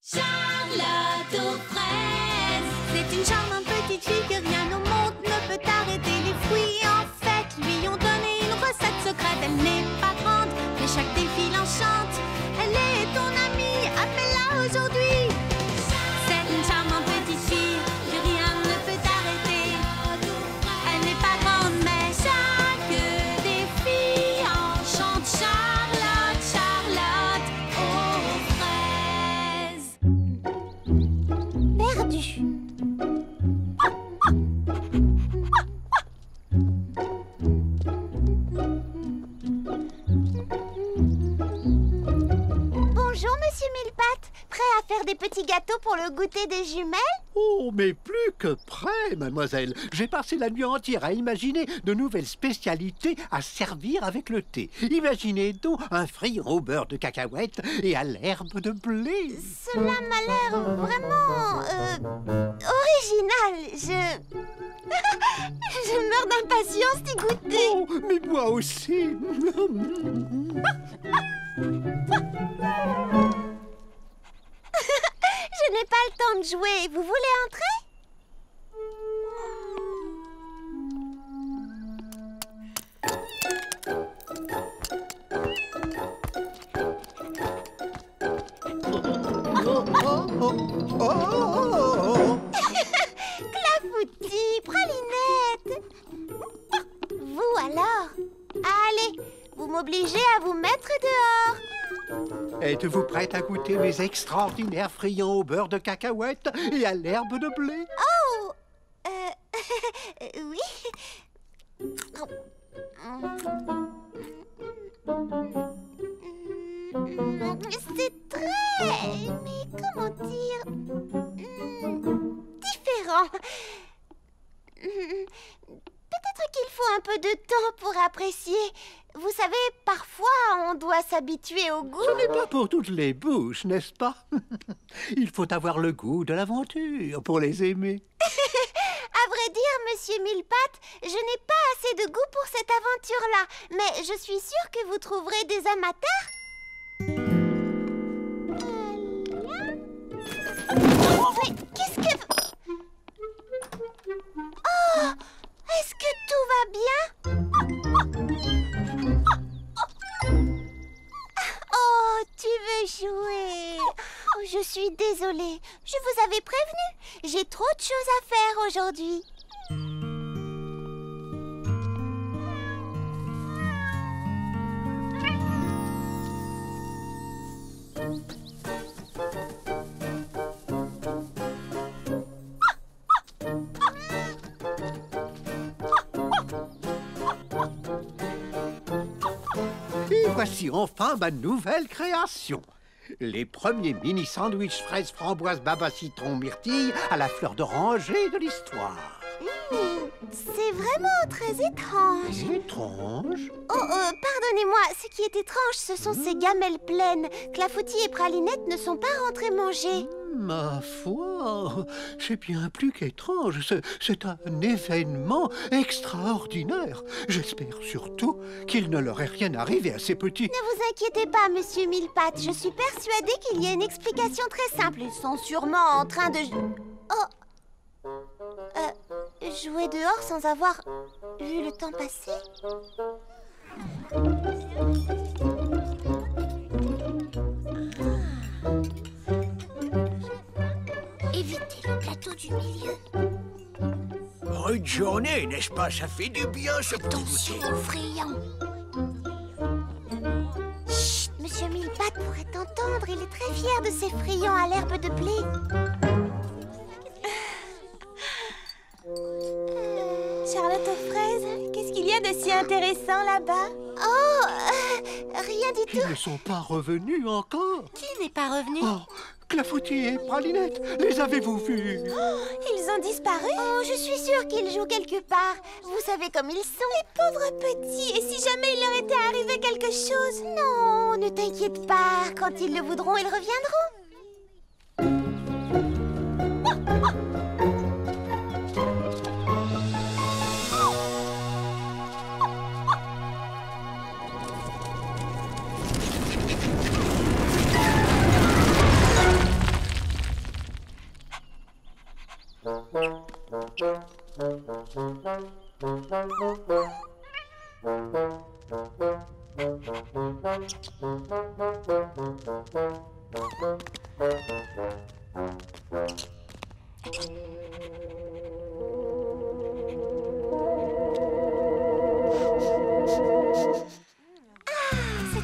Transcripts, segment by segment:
Charlotte aux fraises. C'est une charmante petite fille que rien au monde ne peut arrêter. Les fruits en fait lui ont donné une recette secrète. Elle n'est pas grande, mais chaque défi l'enchante. Elle est ton amie, appelle-la aujourd'hui. C'est une charmante petite fille que rien ne peut arrêter. Elle n'est pas grande, mais chaque défi enchante. Charlotte, Charlotte aux fraises. Perdu. Bonjour, monsieur Millepattes. Prêt à faire des petits gâteaux pour le goûter des jumelles? Oh, mais plus que prêt, mademoiselle. J'ai passé la nuit entière à imaginer de nouvelles spécialités à servir avec le thé. Imaginez donc un friand au beurre de cacahuète et à l'herbe de blé. Cela m'a l'air vraiment original. Je meurs d'impatience d'y goûter. Oh, mais moi aussi. Je n'ai pas le temps de jouer. Vous voulez entrer? Clafoutis, pralinette. Vous alors? Allez, vous m'obligez à vous mettre dehors. Êtes-vous prête à goûter mes extraordinaires friands au beurre de cacahuète et à l'herbe de blé? Oh, oui. C'est très... mais comment dire... différent. Peut-être qu'il faut un peu de temps pour apprécier. Vous savez, parfois, on doit s'habituer au goût. Ce n'est pas pour toutes les bouches, n'est-ce pas? Il faut avoir le goût de l'aventure pour les aimer. À vrai dire, monsieur Millepattes, je n'ai pas assez de goût pour cette aventure-là. Mais je suis sûre que vous trouverez des amateurs. Mais qu'est-ce que... Oh! Est-ce que tout va bien? Oh, tu veux jouer? Oh, je suis désolée. Je vous avais prévenu. J'ai trop de choses à faire aujourd'hui. Et voici enfin ma nouvelle création. Les premiers mini sandwichs fraises, framboises, baba, citron, myrtille à la fleur d'oranger de l'histoire. C'est vraiment très étrange. Étrange? Oh, pardonnez-moi, ce qui est étrange, ce sont ces gamelles pleines. Clafoutis et pralinette ne sont pas rentrés manger. Ma foi, c'est bien plus qu'étrange. C'est un événement extraordinaire. J'espère surtout qu'il ne leur est rien arrivé à ces petits. Ne vous inquiétez pas, monsieur Millepattes. Je suis persuadée qu'il y a une explication très simple. Ils sont sûrement en train de... Oh! Jouer dehors sans avoir vu le temps passer? Évitez le plateau du milieu. Rude journée, n'est-ce pas? Ça fait du bien, ce petit Attention goûter. aux friands. Chut, monsieur Millepattes pourrait entendre. Il est très fier de ses friands à l'herbe de blé. Charlotte aux fraises, qu'est-ce qu'il y a de si intéressant là-bas? Oh, rien du tout. Ils ne sont pas revenus encore. Qui n'est pas revenu? Oh, Clafoutis et Pralinette, les avez-vous vus? Ils ont disparu? Oh, je suis sûre qu'ils jouent quelque part. Vous savez comme ils sont. Les pauvres petits. Et si jamais il leur était arrivé quelque chose? Non, ne t'inquiète pas. Quand ils le voudront, ils reviendront. C'est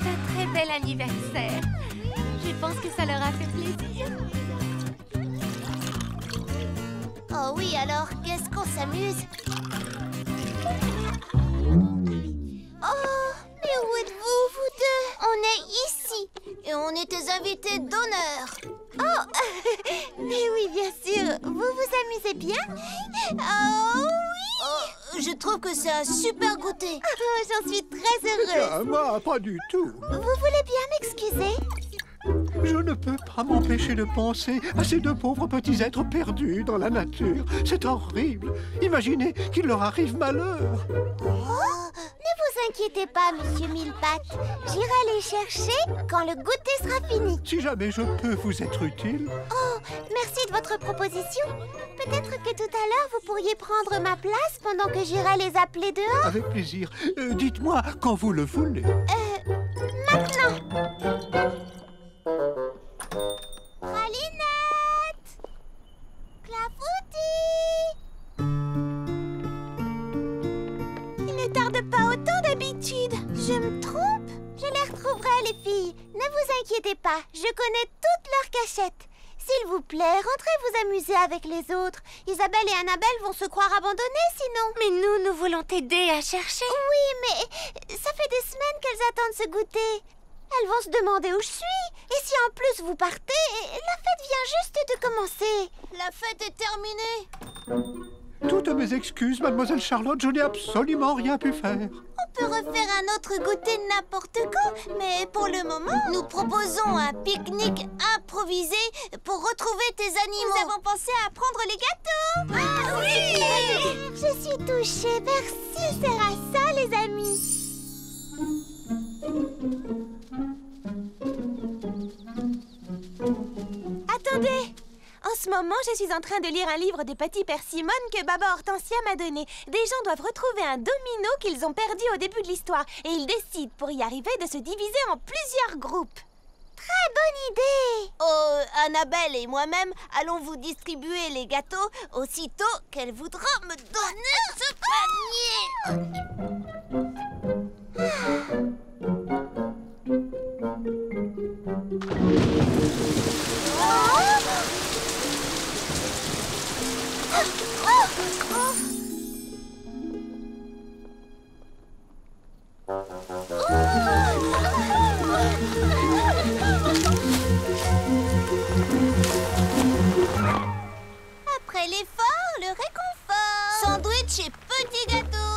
un très bel anniversaire. Je pense que ça leur a fait plaisir. Oh oui, alors, qu'est-ce qu'on s'amuse? Oh, mais où êtes-vous, vous deux? On est ici, et on est tes invités d'honneur. Oh, mais oui, bien sûr. Vous vous amusez bien? Oh oui! Oh, je trouve que c'est un super goûter. Oh, j'en suis très heureuse. Moi, pas du tout. Vous voulez bien m'excuser? Je ne peux pas m'empêcher de penser à ces deux pauvres petits êtres perdus dans la nature. C'est horrible. Imaginez qu'il leur arrive malheur. Ne vous inquiétez pas, Monsieur Millepattes. J'irai les chercher quand le goûter sera fini. Si jamais je peux vous être utile. Oh, merci de votre proposition. Peut-être que tout à l'heure, vous pourriez prendre ma place pendant que j'irai les appeler dehors. Avec plaisir. Dites-moi quand vous le voulez. Maintenant. Pralinette! Clafoutis! Ils ne tardent pas autant d'habitude. Je me trompe? Je les retrouverai, les filles. Ne vous inquiétez pas, je connais toutes leurs cachettes. S'il vous plaît, rentrez vous amuser avec les autres. Isabelle et Annabelle vont se croire abandonnées sinon. Mais nous voulons t'aider à chercher. Oui, mais ça fait des semaines qu'elles attendent ce goûter. Elles vont se demander où je suis. Et si en plus vous partez, la fête vient juste de commencer. La fête est terminée. Toutes mes excuses, mademoiselle Charlotte, je n'ai absolument rien pu faire. On peut refaire un autre goûter n'importe quand, mais pour le moment, nous proposons un pique-nique improvisé pour retrouver tes animaux. Nous avons pensé à prendre les gâteaux. Ah oui! Je suis touchée, merci, c'est à ça les amis. Attendez! En ce moment, je suis en train de lire un livre de Petit Persimone que Baba Hortensia m'a donné. Des gens doivent retrouver un domino qu'ils ont perdu au début de l'histoire. Et ils décident, pour y arriver, de se diviser en plusieurs groupes. Très bonne idée. Oh, Annabelle et moi-même allons vous distribuer les gâteaux aussitôt qu'elle voudra me donner ce Après l'effort, le réconfort. Sandwich et petit gâteau.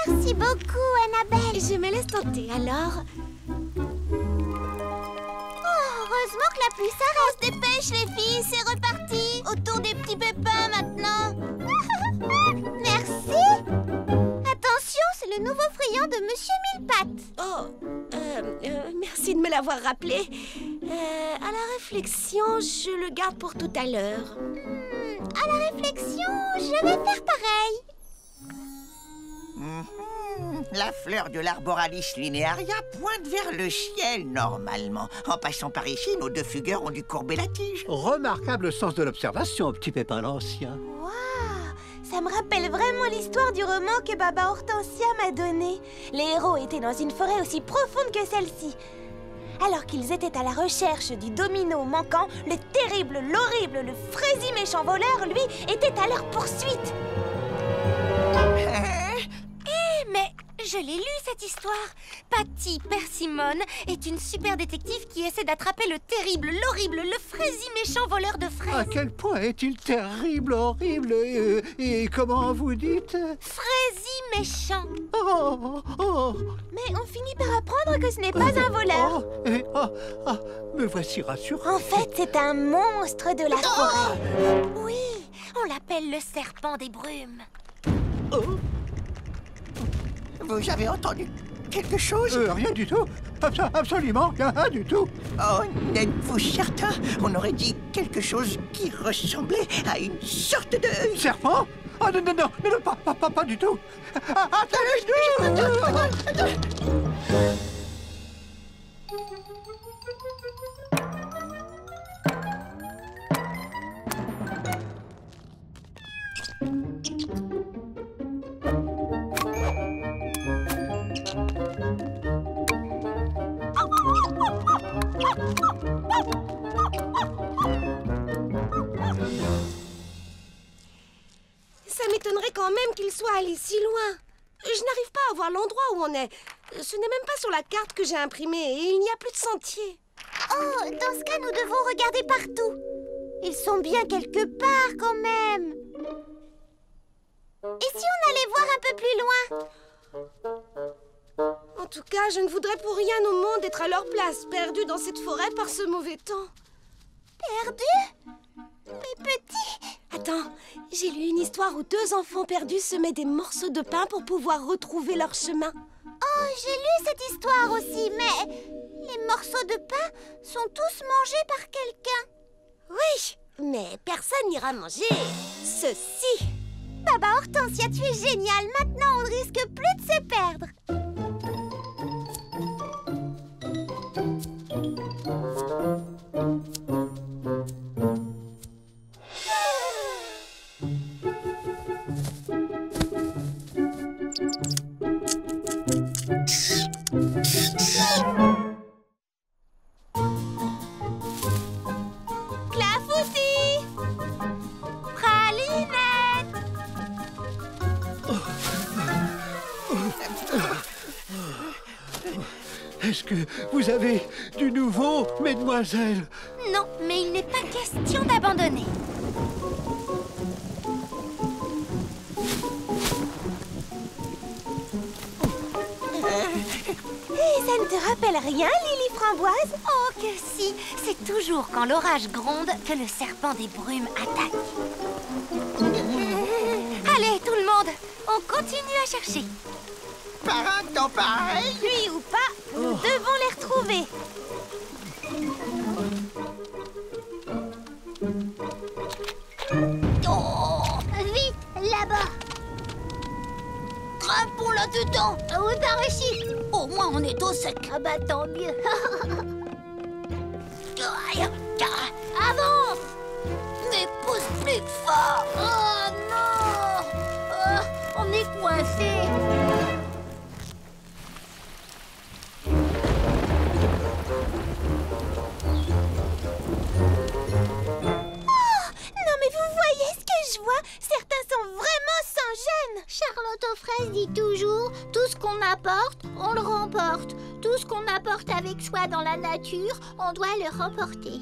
Merci beaucoup, Annabelle. Je me laisse tenter, alors. Oh, heureusement que la pluie s'arrête. On se dépêche, les filles, c'est reparti. Autour des petits pépins, maintenant. Merci. Attention, c'est le nouveau friand de Monsieur Millepattes. Oh, merci de me l'avoir rappelé. À la réflexion, je le garde pour tout à l'heure. À la réflexion, je vais faire pareil. La fleur de l'Arboralis linearia pointe vers le ciel, normalement. En passant par ici, nos deux fugueurs ont dû courber la tige. Remarquable sens de l'observation, petit Pépin l'Ancien. Waouh! Ça me rappelle vraiment l'histoire du roman que Baba Hortensia m'a donné. Les héros étaient dans une forêt aussi profonde que celle-ci. Alors qu'ils étaient à la recherche du domino manquant, le terrible, l'horrible, le frési méchant voleur, lui, était à leur poursuite. Mais je l'ai lu, cette histoire. Patty Persimone est une super détective qui essaie d'attraper le terrible, l'horrible, le frési méchant voleur de fraises. À quel point est-il terrible, horrible et comment vous dites? Frési méchant. Oh, oh, Mais on finit par apprendre que ce n'est pas un voleur. me voici rassuré. En fait, c'est un monstre de la forêt. Oui, on l'appelle le serpent des brumes. Vous avez entendu quelque chose? Rien du tout. Absolument rien du tout. Oh, n'êtes-vous certain? On aurait dit quelque chose qui ressemblait à une sorte de... Serpent? Oh non, non, non, non, pas du tout. Attendez! Ça m'étonnerait quand même qu'il soit allé si loin. Je n'arrive pas à voir l'endroit où on est. Ce n'est même pas sur la carte que j'ai imprimée et il n'y a plus de sentier. Oh, dans ce cas, nous devons regarder partout. Ils sont bien quelque part quand même. Et si on allait voir un peu plus loin? En tout cas, je ne voudrais pour rien au monde être à leur place, perdue dans cette forêt par ce mauvais temps. Perdu? Mes petits? Attends, j'ai lu une histoire où 2 enfants perdus semaient des morceaux de pain pour pouvoir retrouver leur chemin. Oh, j'ai lu cette histoire aussi, mais les morceaux de pain sont tous mangés par quelqu'un. Oui, mais personne n'ira manger ceci. Baba Hortensia, tu es géniale. Maintenant, on ne risque plus de se perdre. Clafoutis! Pralinette! Est-ce que vous avez du nouveau, mesdemoiselles? Non, mais il n'est pas question d'abandonner. Et ça ne te rappelle rien, Lily Framboise? Oh que si! C'est toujours quand l'orage gronde que le serpent des brumes attaque. Allez, tout le monde, on continue à chercher. Par un temps pareil? Lui ou pas, nous devons les retrouver. Oh, vite, là-bas. Grimpons là-dedans. Oui, par ici. Au moins, on est au sec. Ah bah tant mieux. Avance! Mais pousse plus fort. Oh non! On est coincé. Non mais vous voyez ce que je vois? Certains sont vraiment sans gêne. Charlotte aux fraises dit toujours, tout ce qu'on apporte, on le remporte. Tout ce qu'on apporte avec soi dans la nature, on doit le remporter.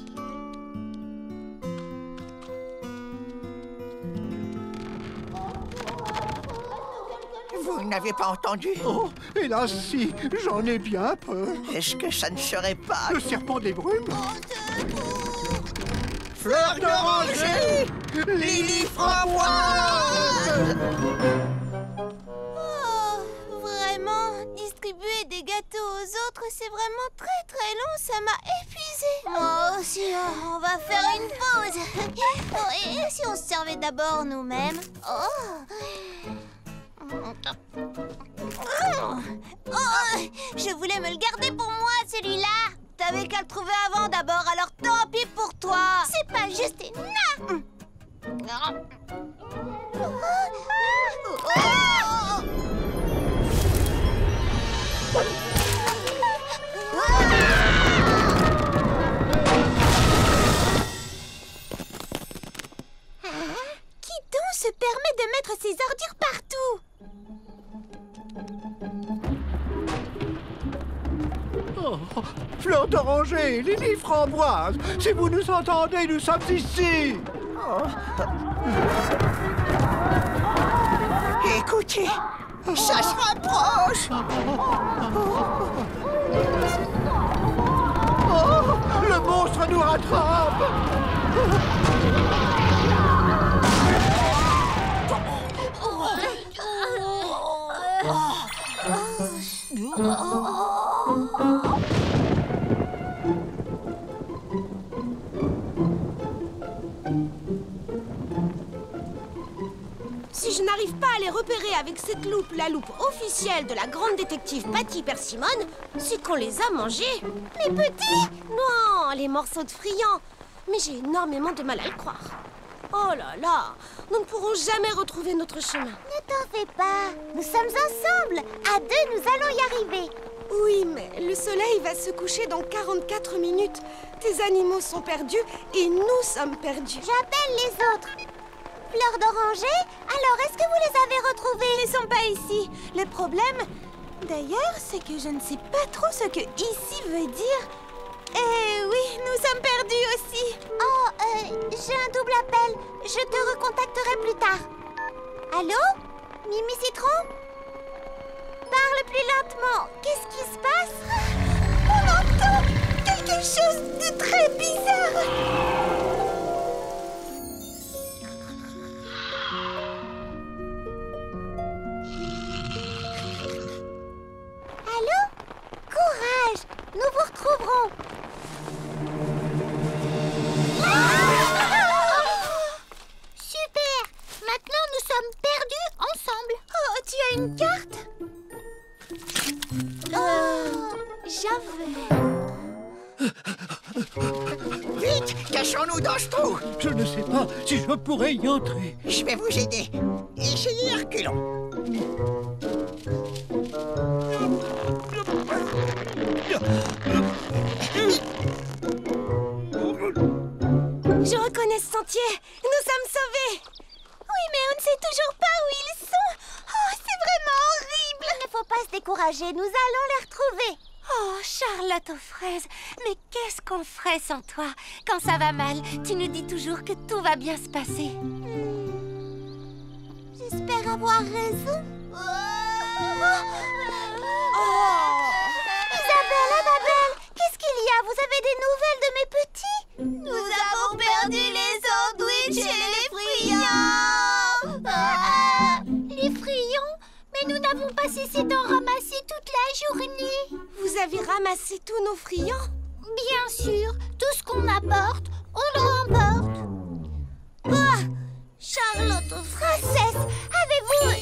Vous n'avez pas entendu? Oh, hélas si, j'en ai bien peur. Est-ce que ça ne serait pas... Le serpent des brumes? Fleur d'oranger! Lily Framboise! Oh, vraiment, distribuer des gâteaux aux autres, c'est vraiment très très long, ça m'a épuisée. Moi aussi, on va faire une pause. Oh, et si on se servait d'abord nous-mêmes? Oh, je voulais me le garder pour moi, celui-là. T'avais qu'à le trouver avant d'abord, alors tant pis pour toi. C'est pas juste énorme. Qui donc se permet de mettre ses ordures partout? Oh, Fleur d'oranger, Lily Framboise, si vous nous entendez, nous sommes ici. Écoutez, ça se rapproche! Oh, le monstre nous rattrape. Si je n'arrive pas à les repérer avec cette loupe, la loupe officielle de la grande détective Patty Persimmon, c'est qu'on les a mangés. Les petits? Non, les morceaux de friands. Mais j'ai énormément de mal à le croire. Oh là là, nous ne pourrons jamais retrouver notre chemin. Ne t'en fais pas, nous sommes ensemble. À deux, nous allons y arriver. Oui, mais le soleil va se coucher dans 44 minutes. Tes animaux sont perdus et nous sommes perdus. J'appelle les autres. Fleurs d'oranger, alors est-ce que vous les avez retrouvées? Ils ne sont pas ici. Le problème, d'ailleurs, c'est que je ne sais pas trop ce que ici veut dire. Eh oui, nous sommes perdus aussi. Oh, j'ai un double appel. Je te recontacterai plus tard. Allô? Mimi Citron? Parle plus lentement. Qu'est-ce qui se passe? On entend quelque chose de très bizarre. Allô? Courage! Nous vous retrouverons. Super! Maintenant, nous sommes perdus ensemble. Oh, tu as une carte? J'avais. Vite, cachons-nous dans ce trou. Je ne sais pas si je pourrais y entrer. Je vais vous aider. Essayez reculons. Je reconnais ce sentier. Nous sommes sauvés. Oui, mais on ne sait toujours pas où ils sont. Oh, c'est vraiment horrible. Il ne faut pas se décourager. Nous allons les retrouver. Oh, Charlotte aux fraises, mais qu'est-ce qu'on ferait sans toi? Quand ça va mal, tu nous dis toujours que tout va bien se passer. J'espère avoir raison. Isabelle, Annabelle, qu'est-ce qu'il y a? Vous avez des nouvelles de mes petits? Nous avons perdu les sandwichs et les friands. Les friands? Mais nous n'avons pas cessé d'en ramasser toute la journée. Vous avez ramassé tous nos friands? Bien sûr, tout ce qu'on apporte, on le remporte. Quoi? Charlotte aux fraises, avez-vous...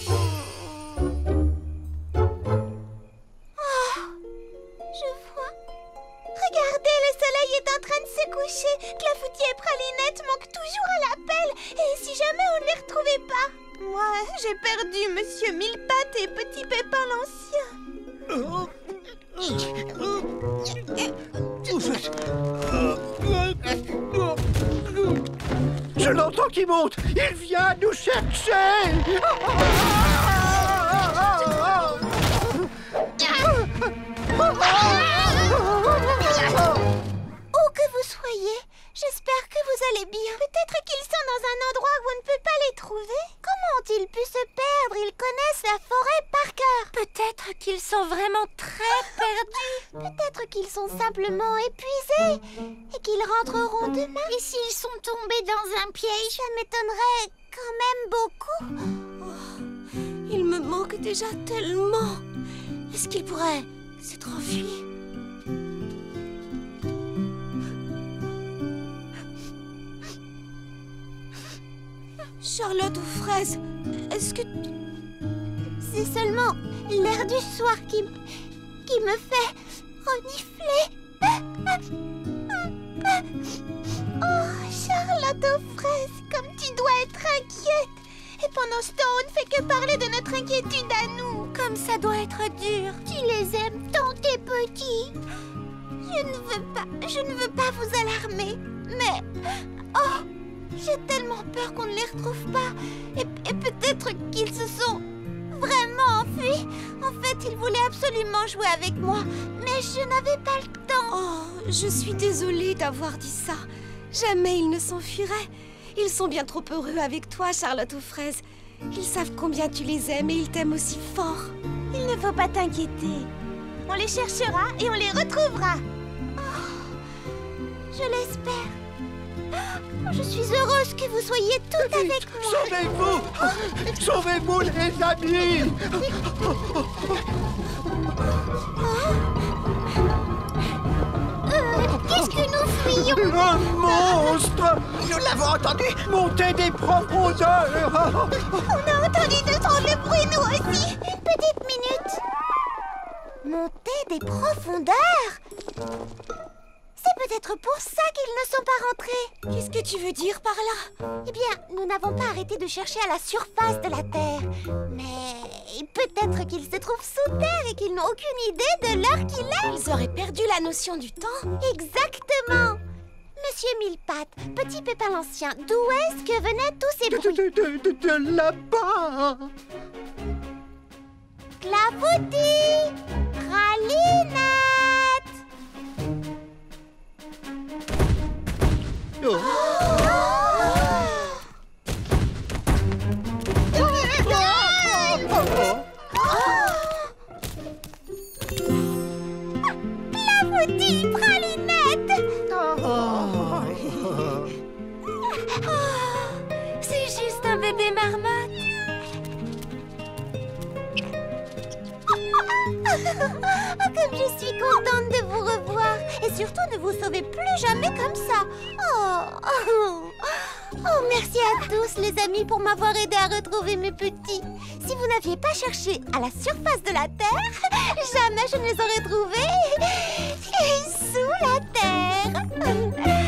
Oh, je vois. Regardez, le soleil est en train de se coucher. Clafoutis et Pralinette manquent toujours à l'appel. Et si jamais on ne les retrouvait pas? Moi, j'ai perdu Monsieur Millepattes et Petit Pépin l'Ancien. Je l'entends qui monte. Il vient nous chercher. Où que vous soyez, j'espère que vous allez bien. Peut-être qu'ils sont dans un endroit où on ne peut pas les trouver. Comment ont-ils pu se perdre? Ils connaissent la forêt par cœur. Peut-être qu'ils sont vraiment très perdus. Peut-être qu'ils sont simplement épuisés et qu'ils rentreront demain. Et s'ils sont tombés dans un piège, ça m'étonnerait quand même beaucoup. Il me manque déjà tellement. Est-ce qu'il pourrait s'être enfui? Charlotte aux fraises, est-ce que... C'est seulement l'air du soir qui me fait renifler. Oh, Charlotte aux fraises, comme tu dois être inquiète. Et pendant ce temps, on ne fait que parler de notre inquiétude à nous. Comme ça doit être dur. Tu les aimes tant, tes petits. Je ne veux pas vous alarmer, mais... Oh, j'ai tellement peur qu'on ne les retrouve pas. Et peut-être qu'ils se sont vraiment enfuis. En fait, ils voulaient absolument jouer avec moi, mais je n'avais pas le temps. Oh, je suis désolée d'avoir dit ça. Jamais ils ne s'enfuiraient. Ils sont bien trop heureux avec toi, Charlotte aux fraises. Ils savent combien tu les aimes et ils t'aiment aussi fort. Il ne faut pas t'inquiéter. On les cherchera et on les retrouvera. Je l'espère. Je suis heureuse que vous soyez toutes avec moi. Sauvez-vous! Sauvez-vous, les amis! Qu'est-ce que nous fuyons? Un monstre! Nous l'avons entendu. Montée des profondeurs. On a entendu de drôles de bruit, nous aussi. Une petite minute. Monter des profondeurs? C'est peut-être pour ça qu'ils ne sont pas rentrés. Qu'est-ce que tu veux dire par là? Eh bien, nous n'avons pas arrêté de chercher à la surface de la Terre. Mais peut-être qu'ils se trouvent sous terre et qu'ils n'ont aucune idée de l'heure qu'il est. Ils auraient perdu la notion du temps. Exactement. Monsieur Millepattes, petit Pépin l'Ancien, d'où est-ce que venaient tous ces bruits? De là-bas. Clafoutis, Pralinette. Oh. Clafoutis, Pralinette. C'est juste un bébé marmotte. Comme je suis contente de vous revoir. Et surtout, ne vous sauvez plus jamais comme ça. Oh, merci à tous, les amis, pour m'avoir aidé à retrouver mes petits. Si vous n'aviez pas cherché à la surface de la Terre, jamais je ne les aurais trouvés sous la Terre.